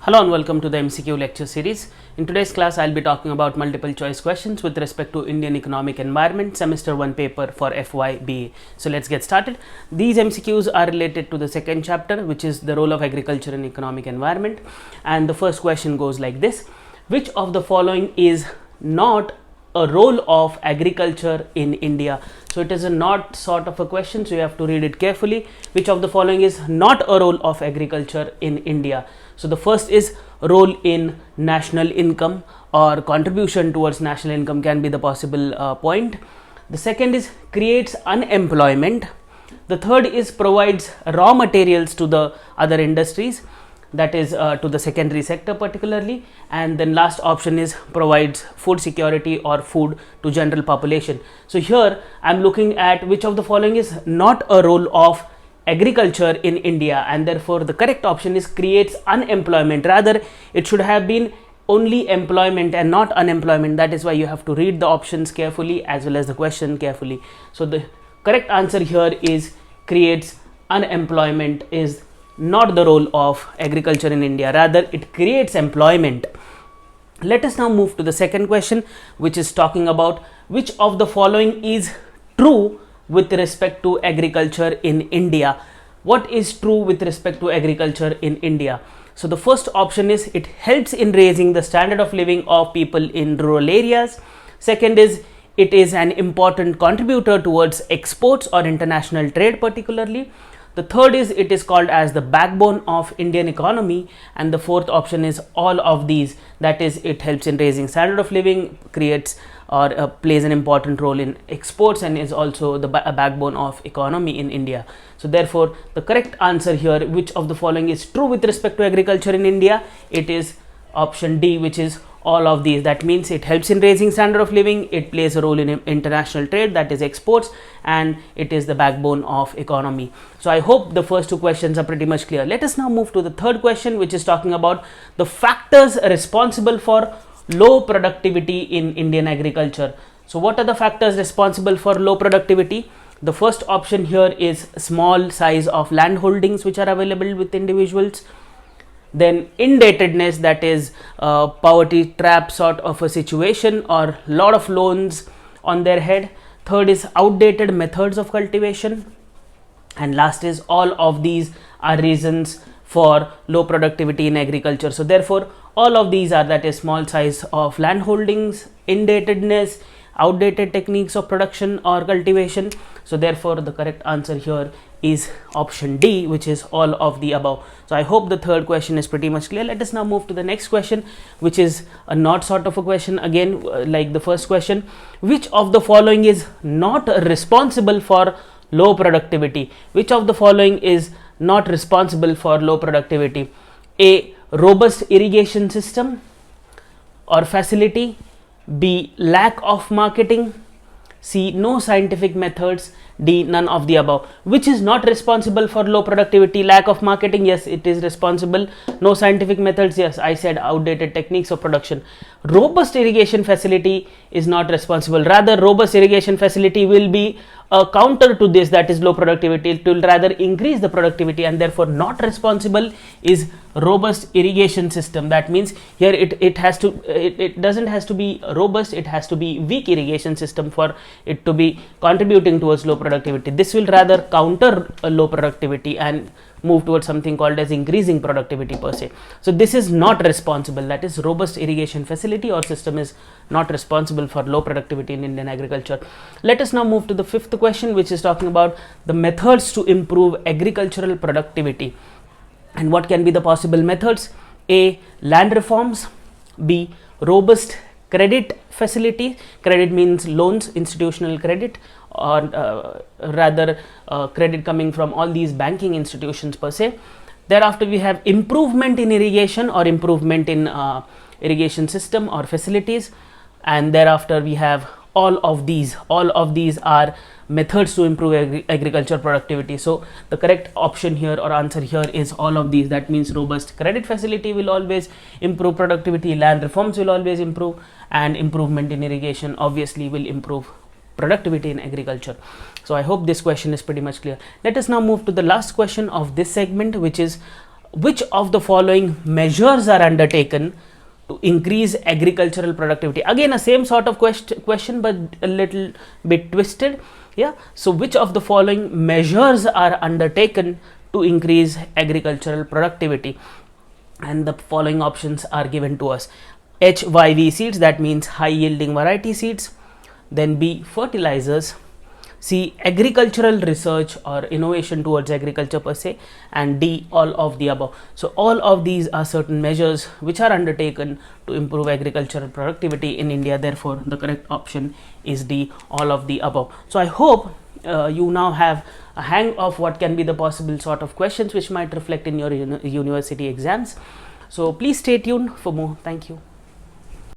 Hello and welcome to the MCQ lecture series. In today's class, I'll be talking about multiple choice questions with respect to Indian economic environment, semester 1 paper for FYBA. So let's get started. These MCQs are related to the second chapter, which is the role of agriculture in economic environment. And the first question goes like this: which of the following is not a role of agriculture in India? So it is a not sort of a question, so you have to read it carefully. Which of the following is not a role of agriculture in India? So the first is role in national income, or contribution towards national income can be the possible point. The second is creates unemployment. The third is provides raw materials to the other industries, that is to the secondary sector particularly. And then last option is provides food security or food to general population. So here I am looking at which of the following is not a role of agriculture in India, and therefore the correct option is creates unemployment. Rather, it should have been only employment and not unemployment. That is why you have to read the options carefully as well as the question carefully. So the correct answer here is creates unemployment is not the role of agriculture in India, rather it creates employment. Let us now move to the second question, which is talking about which of the following is true with respect to agriculture in India. What is true with respect to agriculture in India? So the first option is it helps in raising the standard of living of people in rural areas. Second is it is an important contributor towards exports or international trade particularly. The third is it is called as the backbone of Indian economy, and the fourth option is all of these, that is it helps in raising standard of living, creates or plays an important role in exports, and is also the backbone of economy in India. So therefore the correct answer here, which of the following is true with respect to agriculture in India, it is option D, which is all of these. That means it helps in raising standard of living, it plays a role in international trade, that is exports, and it is the backbone of economy. So I hope the first two questions are pretty much clear. Let us now move to the third question, which is talking about the factors responsible for low productivity in Indian agriculture. So what are the factors responsible for low productivity? The first option here is small size of land holdings which are available with individuals. Then indebtedness, that is poverty trap sort of a situation, or lot of loans on their head. Third is outdated methods of cultivation, and last is all of these are reasons for low productivity in agriculture. So therefore all of these are, that is small size of land holdings, indebtedness, outdated techniques of production or cultivation. So therefore the correct answer here is option D, which is all of the above. So I hope the third question is pretty much clear. Let us now move to the next question, which is a not sort of a question again, like the first question. Which of the following is not responsible for low productivity? Which of the following is not responsible for low productivity? A, robust irrigation system or facility. B, lack of marketing. C, no scientific methods. D, none of the above. Which is not responsible for low productivity? Lack of marketing, yes, it is responsible. No scientific methods, yes, I said outdated techniques of production. Robust irrigation facility is not responsible. Rather, robust irrigation facility will be a counter to this, that is low productivity. It will rather increase the productivity, and therefore not responsible is robust irrigation system. That means here it has to, it doesn't has to be robust, it has to be weak irrigation system for it to be contributing towards low productivity. This will rather counter low productivity and move towards something called as increasing productivity per se. So this is not responsible, that is robust irrigation facility or system is not responsible for low productivity in Indian agriculture. Let us now move to the fifth question, which is talking about the methods to improve agricultural productivity. And what can be the possible methods? A, land reforms. B, robust credit facility. Credit means loans, institutional credit, or rather credit coming from all these banking institutions per se. Thereafter we have improvement in irrigation or improvement in irrigation system or facilities, and thereafter we have all of these are methods to improve agriculture productivity. So the correct option here or answer here is all of these. That means robust credit facility will always improve productivity, land reforms will always improve, and improvement in irrigation obviously will improve productivity in agriculture. So I hope this question is pretty much clear. Let us now move to the last question of this segment, which is which of the following measures are undertaken to increase agricultural productivity? Again, a same sort of question, but a little bit twisted. Yeah. So, which of the following measures are undertaken to increase agricultural productivity? And the following options are given to us: HYV seeds, that means high yielding variety seeds. Then B, fertilizers. C, agricultural research or innovation towards agriculture per se. And D, all of the above. So all of these are certain measures which are undertaken to improve agricultural productivity in India. Therefore the correct option is D, all of the above. So I hope you now have a hang of what can be the possible sort of questions which might reflect in your university exams. So please stay tuned for more. Thank you.